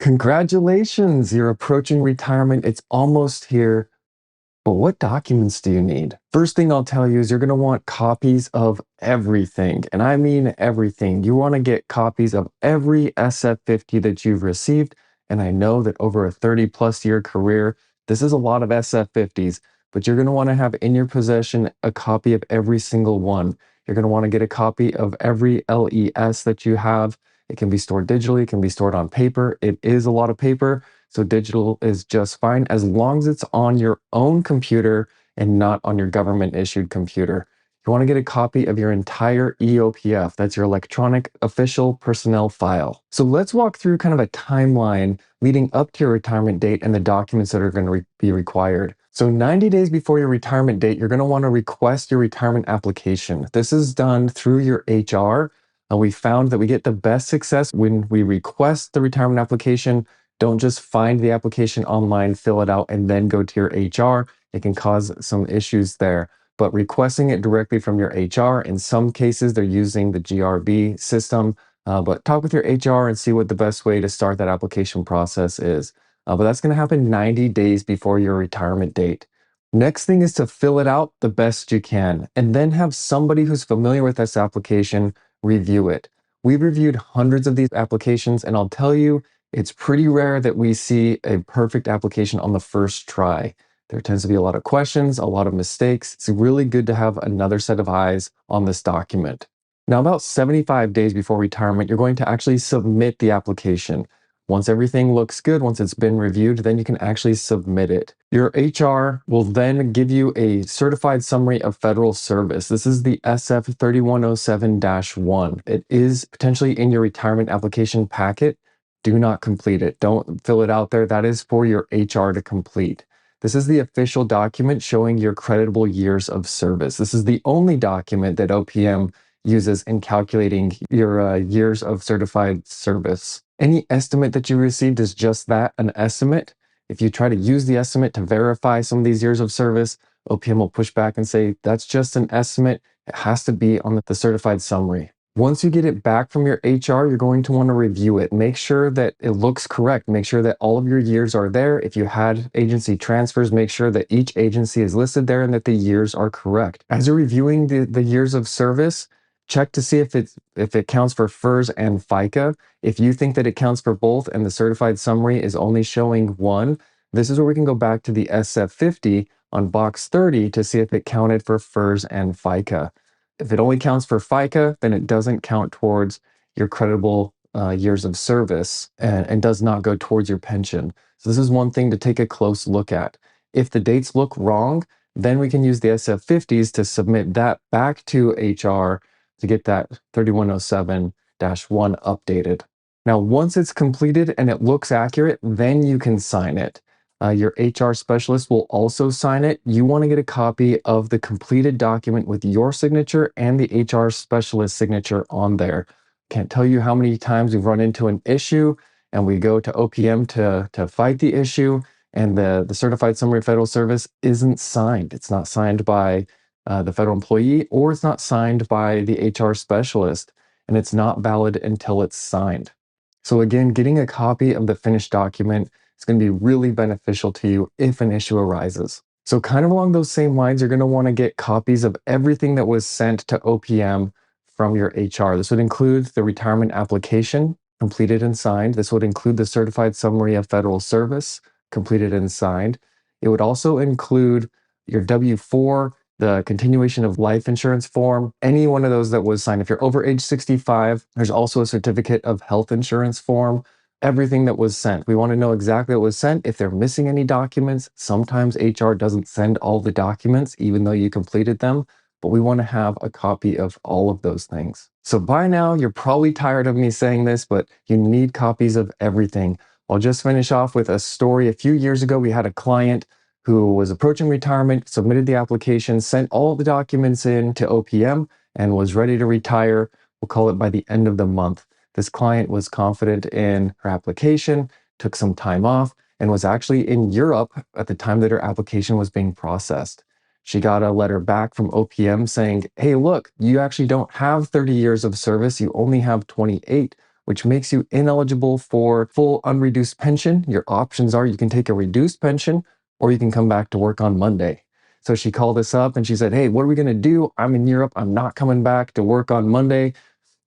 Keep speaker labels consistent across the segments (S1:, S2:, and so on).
S1: Congratulations, you're approaching retirement. It's almost here. But what documents do you need? First thing I'll tell you is you're going to want copies of everything. And I mean everything. You want to get copies of every SF50 that you've received. And I know that over a 30+ year career, this is a lot of SF50s, but you're going to want to have in your possession a copy of every single one. You're going to want to get a copy of every LES that you have. It can be stored digitally, it can be stored on paper. It is a lot of paper. So digital is just fine as long as it's on your own computer and not on your government issued computer. You want to get a copy of your entire EOPF. That's your electronic official personnel file. So let's walk through kind of a timeline leading up to your retirement date and the documents that are going to be required. So 90 days before your retirement date, you're going to want to request your retirement application. This is done through your HR. We found that we get the best success when we request the retirement application. Don't just find the application online, fill it out, and then go to your HR. It can cause some issues there. But requesting it directly from your HR, in some cases, they're using the GRB system. But talk with your HR and see what the best way to start that application process is. But that's going to happen 90 days before your retirement date. Next thing is to fill it out the best you can, and then have somebody who's familiar with this application review it. We've reviewed hundreds of these applications, and I'll tell you, it's pretty rare that we see a perfect application on the first try. There tends to be a lot of questions, a lot of mistakes. It's really good to have another set of eyes on this document. Now, about 75 days before retirement, you're going to actually submit the application. Once everything looks good, once it's been reviewed, then you can actually submit it. Your HR will then give you a certified summary of federal service. This is the SF 3107-1. It is potentially in your retirement application packet. Do not complete it. Don't fill it out there. That is for your HR to complete. This is the official document showing your creditable years of service. This is the only document that OPM uses in calculating your years of certified service. Any estimate that you received is just that, an estimate. If you try to use the estimate to verify some of these years of service, OPM will push back and say, that's just an estimate. It has to be on the certified summary. Once you get it back from your HR, you're going to want to review it. Make sure that it looks correct. Make sure that all of your years are there. If you had agency transfers, make sure that each agency is listed there and that the years are correct. As you're reviewing the years of service, check to see if it counts for FERS and FICA. If you think that it counts for both and the certified summary is only showing one, this is where we can go back to the SF50 on box 30 to see if it counted for FERS and FICA. If it only counts for FICA, then it doesn't count towards your creditable years of service and does not go towards your pension. So this is one thing to take a close look at. If the dates look wrong, then we can use the SF50s to submit that back to HR to get that 3107-1 updated. Now, once it's completed and it looks accurate, then you can sign it. Your HR specialist will also sign it. You want to get a copy of the completed document with your signature and the HR specialist signature on there. Can't tell you how many times we've run into an issue and we go to OPM to fight the issue, and the certified summary of federal service isn't signed. It's not signed by the federal employee, or it's not signed by the HR specialist, and it's not valid until it's signed. So again, getting a copy of the finished document is going to be really beneficial to you if an issue arises. So kind of along those same lines, you're going to want to get copies of everything that was sent to OPM from your HR. This would include the retirement application, completed and signed. This would include the certified summary of federal service, completed and signed. It would also include your W-4, the continuation of life insurance form, any one of those that was signed. If you're over age 65, there's also a certificate of health insurance form. Everything that was sent. We want to know exactly what was sent. If they're missing any documents, sometimes HR doesn't send all the documents, even though you completed them, but we want to have a copy of all of those things. So by now, you're probably tired of me saying this, but you need copies of everything. I'll just finish off with a story. A few years ago, we had a client who was approaching retirement, submitted the application, sent all the documents in to OPM, and was ready to retire. We'll call it by the end of the month. This client was confident in her application, took some time off, and was actually in Europe at the time that her application was being processed. She got a letter back from OPM saying, hey, look, you actually don't have 30 years of service. You only have 28. which makes you ineligible for full unreduced pension. Your options are you can take a reduced pension or you can come back to work on Monday. So she called us up and she said, hey, what are we going to do? I'm in Europe. I'm not coming back to work on Monday.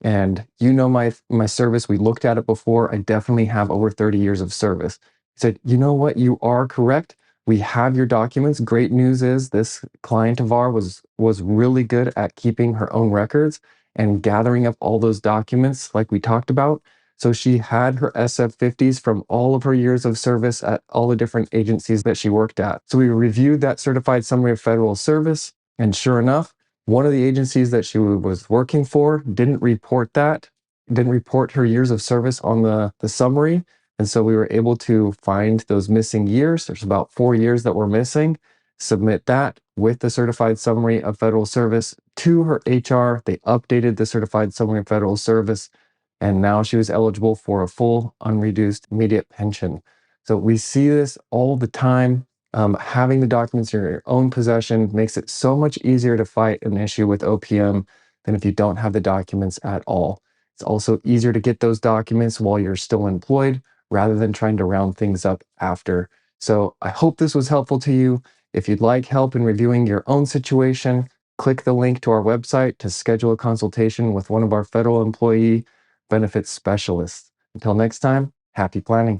S1: And you know my service, we looked at it before. I definitely have over 30 years of service. He said, you know what? You are correct. We have your documents. Great news is this client of ours was really good at keeping her own records and gathering up all those documents like we talked about. So she had her SF50s from all of her years of service at all the different agencies that she worked at. So we reviewed that certified summary of federal service, and sure enough, one of the agencies that she was working for didn't report her years of service on the summary. And so we were able to find those missing years. There's about 4 years that were missing, submit that with the certified summary of federal service to her HR. They updated the certified summary of federal service, and now she was eligible for a full unreduced immediate pension. So we see this all the time. Having the documents in your own possession makes it so much easier to fight an issue with OPM than if you don't have the documents at all. It's also easier to get those documents while you're still employed rather than trying to round things up after. So I hope this was helpful to you. If you'd like help in reviewing your own situation, click the link to our website to schedule a consultation with one of our federal employee benefits specialists. Until next time, happy planning.